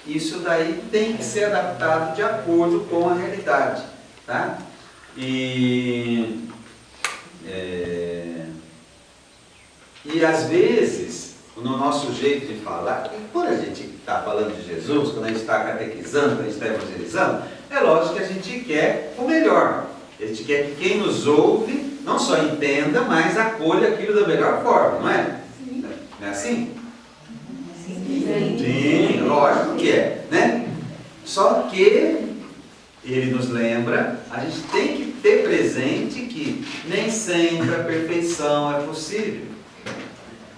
isso daí tem que ser adaptado de acordo com a realidade, tá? E às vezes, no nosso jeito de falar, e quando a gente está falando de Jesus, quando a gente está catequizando, quando a gente está evangelizando, é lógico que a gente quer o melhor. A gente quer que quem nos ouve não só entenda, mas acolha aquilo da melhor forma, não é? Sim. Não é assim? Sim. Sim, lógico que é, né? Só que ele nos lembra, a gente tem que ter presente que nem sempre a perfeição é possível.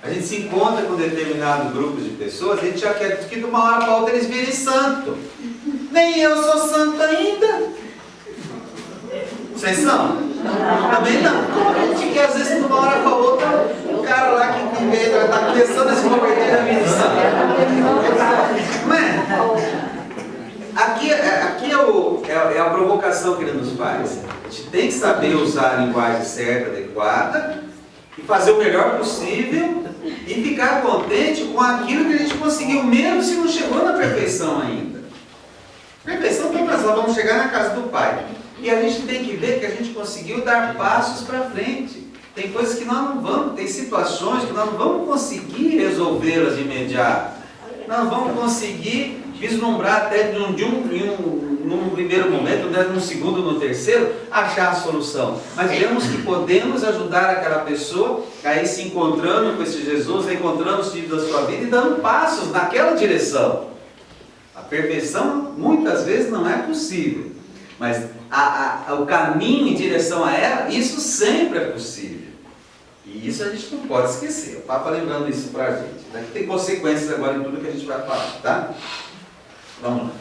A gente se encontra com determinados grupos de pessoas, a gente já quer que de uma hora para outra eles virem santo. Nem eu sou santo ainda. Vocês são? Também não. Como a gente quer, às vezes, de uma hora para outra, o cara lá que está começando a se converter na vida de santo. Não é? Aqui é a provocação que ele nos faz. A gente tem que saber usar a linguagem certa, adequada, e fazer o melhor possível, e ficar contente com aquilo que a gente conseguiu, mesmo se não chegou na perfeição ainda. Perfeição que nós vamos chegar na casa do Pai. E a gente tem que ver que a gente conseguiu dar passos para frente. Tem coisas que nós não vamos, tem situações que nós não vamos conseguir resolvê-las de imediato. Nós não vamos conseguir vislumbrar até num primeiro momento, né, num segundo, no terceiro, achar a solução. Mas vemos que podemos ajudar aquela pessoa a ir se encontrando com esse Jesus, encontrando os filhos da sua vida e dando passos naquela direção. A perfeição muitas vezes não é possível, mas o caminho em direção a ela, isso sempre é possível. E isso a gente não pode esquecer. O Papa lembrando isso para a gente. Tem consequências agora em tudo que a gente vai falar, tá? Vamos lá.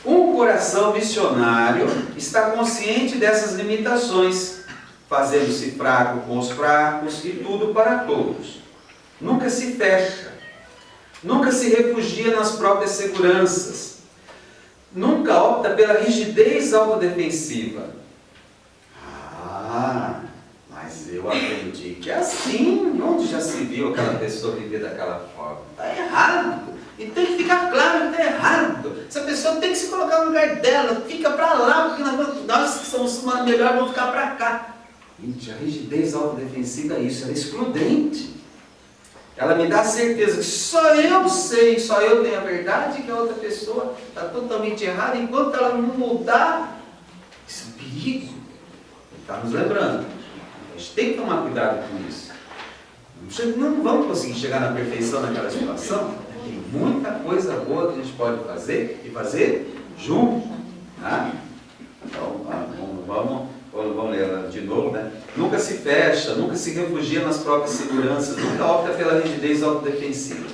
Um coração missionário está consciente dessas limitações, fazendo-se fraco com os fracos e tudo para todos. Nunca se fecha, nunca se refugia nas próprias seguranças, nunca opta pela rigidez autodefensiva. Mas eu aprendi que é assim. Onde já se viu aquela pessoa viver daquela forma? Está errado. E tem que ficar claro que está errado. Essa pessoa tem que se colocar no lugar dela. Fica para lá, porque nós que somos melhor vamos ficar para cá. Gente, a rigidez autodefensiva é isso, ela é excludente. Ela me dá certeza que só eu sei, só eu tenho a verdade, que a outra pessoa está totalmente errada. Enquanto ela não mudar, isso é um perigo. Ele está nos lembrando. A gente tem que tomar cuidado com isso. Não vamos conseguir chegar na perfeição naquela situação. Tem muita coisa boa que a gente pode fazer e fazer junto. Tá? Então, vamos ler ela de novo, né? Nunca se fecha, nunca se refugia nas próprias seguranças, nunca opta pela rigidez autodefensiva.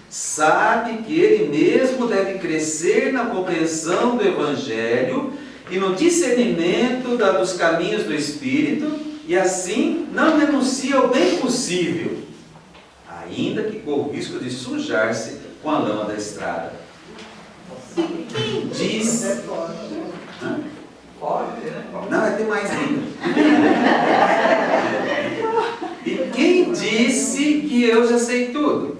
Sabe que ele mesmo deve crescer na compreensão do Evangelho e no discernimento dos caminhos do Espírito, e assim não renuncia ao bem possível, ainda que corra o risco de sujar-se com a lama da estrada. E quem diz... Não, vai ter mais ainda. E quem disse que eu já sei tudo?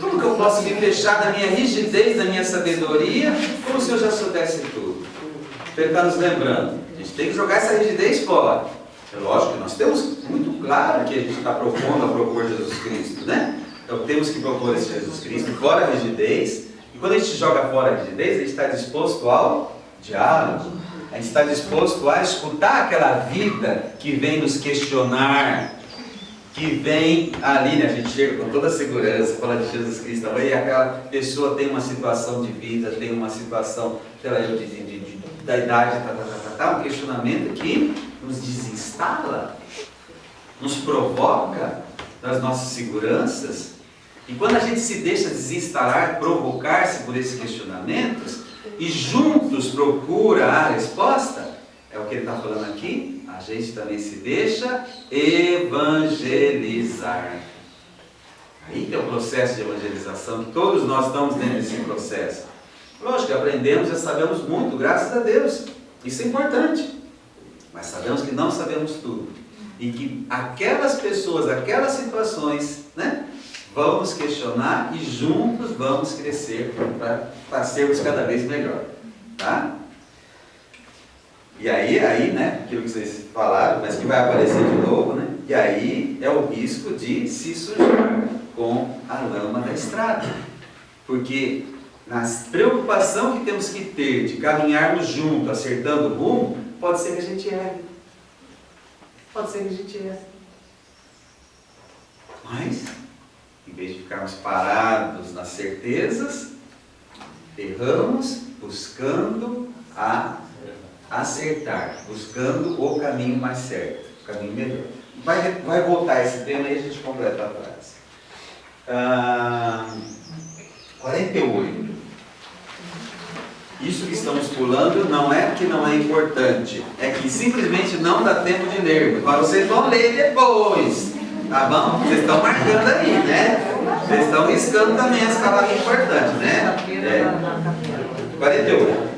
Como que eu posso me fechar da minha rigidez, da minha sabedoria, como se eu já soubesse tudo? Ele está nos lembrando. A gente tem que jogar essa rigidez fora. É lógico que nós temos muito claro que a gente está propondo a propor Jesus Cristo, né? Então temos que propor esse Jesus Cristo, fora a rigidez. E quando a gente joga fora a rigidez, a gente está disposto ao diálogo. A gente está disposto a escutar aquela vida que vem nos questionar, que vem ali, né? A gente chega com toda a segurança, fala de Jesus Cristo, e aquela pessoa tem uma situação de vida, tem uma situação, sei lá, da idade, um questionamento que nos desinstala, nos provoca das nossas seguranças. E quando a gente se deixa desinstalar, provocar-se por esses questionamentos, e juntos procura a resposta, é o que ele está falando aqui, a gente também se deixa evangelizar. Aí tem o processo de evangelização, que todos nós estamos dentro desse processo. Lógico que aprendemos, já sabemos muito, graças a Deus. Isso é importante. Mas sabemos que não sabemos tudo. E que aquelas pessoas, aquelas situações, né, vamos questionar e juntos vamos crescer para sermos cada vez melhor. Tá? E aí, né, aquilo que vocês falaram, mas que vai aparecer de novo, né? E aí é o risco de se sujar com a lama da estrada. Porque na preocupação que temos que ter de caminharmos juntos, acertando o rumo, pode ser que a gente erre. Pode ser que a gente erre. Mas, em vez de ficarmos parados nas certezas, erramos buscando acertar, buscando o caminho mais certo, o caminho melhor. Vai voltar esse tema e a gente completa a frase. 48. Isso que estamos pulando não é que não é importante, é que simplesmente não dá tempo de ler, mas vocês vão ler depois, tá bom? Vocês estão marcando aí, né? Vocês estão riscando também as palavras importantes, né? 48.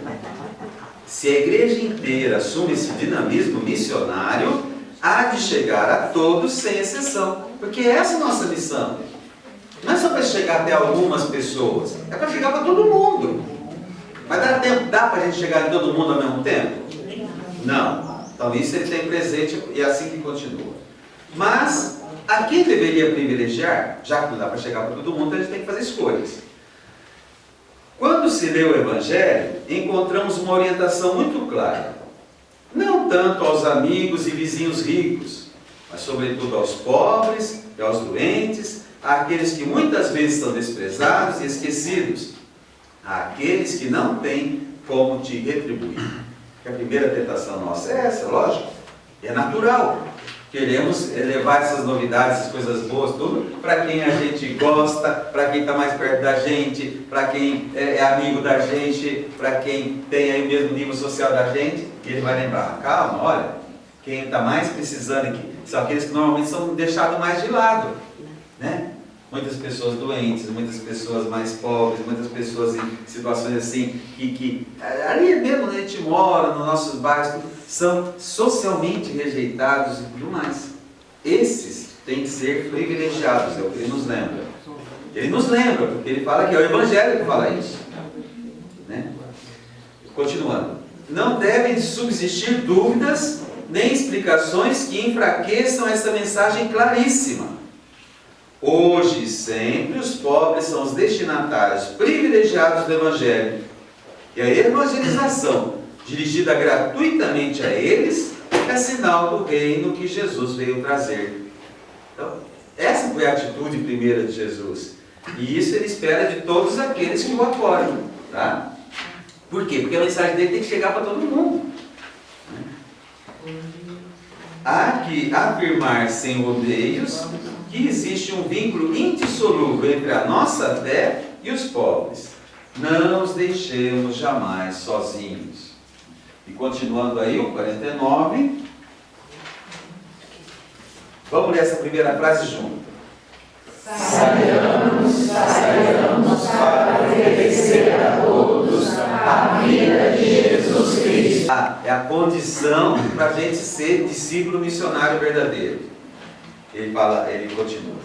Se a igreja inteira assume esse dinamismo missionário, há de chegar a todos sem exceção, porque essa é a nossa missão. Não é só para chegar até algumas pessoas, é para chegar para todo mundo. Mas dá para a gente chegar em todo mundo ao mesmo tempo? Não. Então isso ele tem presente e é assim que continua. Mas, a quem deveria privilegiar, já que não dá para chegar para todo mundo, a gente tem que fazer escolhas. Quando se lê o Evangelho, encontramos uma orientação muito clara. Não tanto aos amigos e vizinhos ricos, mas sobretudo aos pobres e aos doentes, àqueles que muitas vezes são desprezados e esquecidos, àqueles que não têm como te retribuir. A primeira tentação nossa é essa, lógico, é natural. Queremos levar essas novidades, essas coisas boas, tudo, para quem a gente gosta, para quem está mais perto da gente, para quem é amigo da gente, para quem tem aí o mesmo nível social da gente, e ele vai lembrar, calma, olha, quem está mais precisando aqui, são aqueles que normalmente são deixados mais de lado, né? Muitas pessoas doentes, muitas pessoas mais pobres, muitas pessoas em situações assim, que ali mesmo onde a gente mora, nos nossos bairros, são socialmente rejeitados e tudo mais. Esses têm que ser privilegiados, é o que ele nos lembra. Ele nos lembra, porque ele fala que é o Evangelho que fala isso. Né? Continuando. Não devem subsistir dúvidas nem explicações que enfraqueçam essa mensagem claríssima. Hoje e sempre os pobres são os destinatários privilegiados do Evangelho. E a evangelização, dirigida gratuitamente a eles, é sinal do reino que Jesus veio trazer. Então, essa foi a atitude primeira de Jesus. E isso ele espera de todos aqueles que o apoiam. Tá? Por quê? Porque a mensagem dele tem que chegar para todo mundo. Há que afirmar sem rodeios que existe um vínculo indissolúvel entre a nossa fé e os pobres. Não os deixemos jamais sozinhos. E continuando aí, o 49. Vamos ler essa primeira frase junto. Saiamos para oferecer a todos a vida de Jesus Cristo. É a condição para a gente ser discípulo missionário verdadeiro. Ele continua.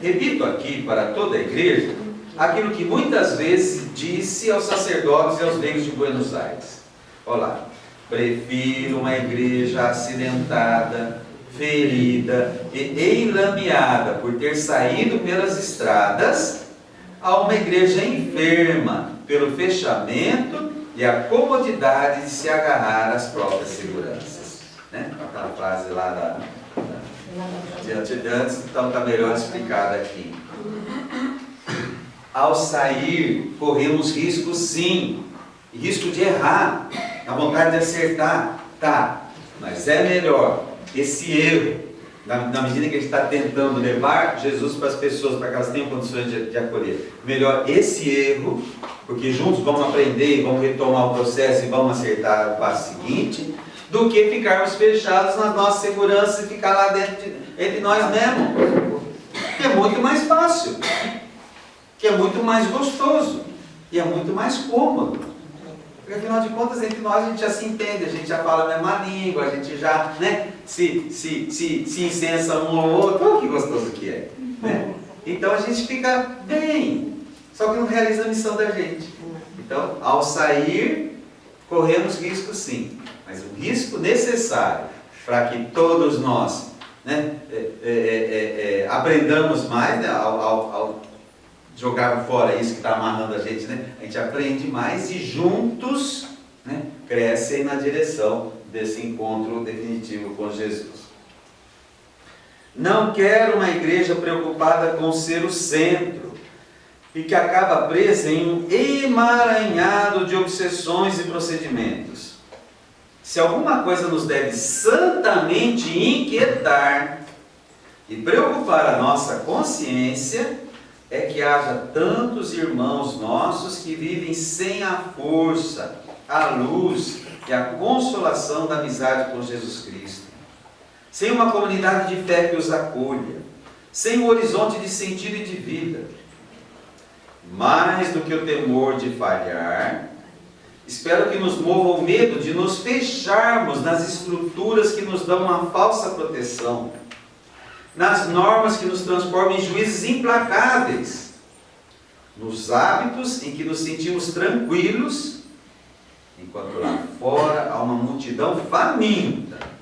Repito aqui para toda a igreja aquilo que muitas vezes disse aos sacerdotes e aos leigos de Buenos Aires. Olha lá. Prefiro uma igreja acidentada, ferida e enlameada por ter saído pelas estradas a uma igreja enferma pelo fechamento e a comodidade de se agarrar às próprias seguranças. Né? Aquela frase lá de antes, então está melhor explicada aqui. Ao sair, corremos risco sim, risco de errar, a vontade de acertar, tá, mas é melhor esse erro, na medida que a gente está tentando levar Jesus para as pessoas, para que elas tenham condições de acolher, melhor esse erro, porque juntos vamos aprender, vamos retomar o processo e vamos acertar o passo seguinte, do que ficarmos fechados nas nossas seguranças e ficar lá dentro entre nós mesmos, que é muito mais fácil, que é muito mais gostoso e é muito mais cômodo, porque afinal de contas entre nós a gente já se entende, a gente já fala a mesma língua, a gente já, né, se incensa um ao outro. Oh, que gostoso que é, né? Então a gente fica bem, só que não realiza a missão da gente. Então, ao sair, corremos risco sim, mas o risco necessário para que todos nós, né, aprendamos mais, né, ao jogar fora isso que está amarrando a gente, né, a gente aprende mais e juntos, né, crescem na direção desse encontro definitivo com Jesus. Não quero uma igreja preocupada com ser o centro e que acaba presa em um emaranhado de obsessões e procedimentos. Se alguma coisa nos deve santamente inquietar e preocupar a nossa consciência, é que haja tantos irmãos nossos que vivem sem a força, a luz e a consolação da amizade com Jesus Cristo, sem uma comunidade de fé que os acolha, sem um horizonte de sentido e de vida. Mais do que o temor de falhar, espero que nos mova o medo de nos fecharmos nas estruturas que nos dão uma falsa proteção, nas normas que nos transformam em juízes implacáveis, nos hábitos em que nos sentimos tranquilos, enquanto lá fora há uma multidão faminta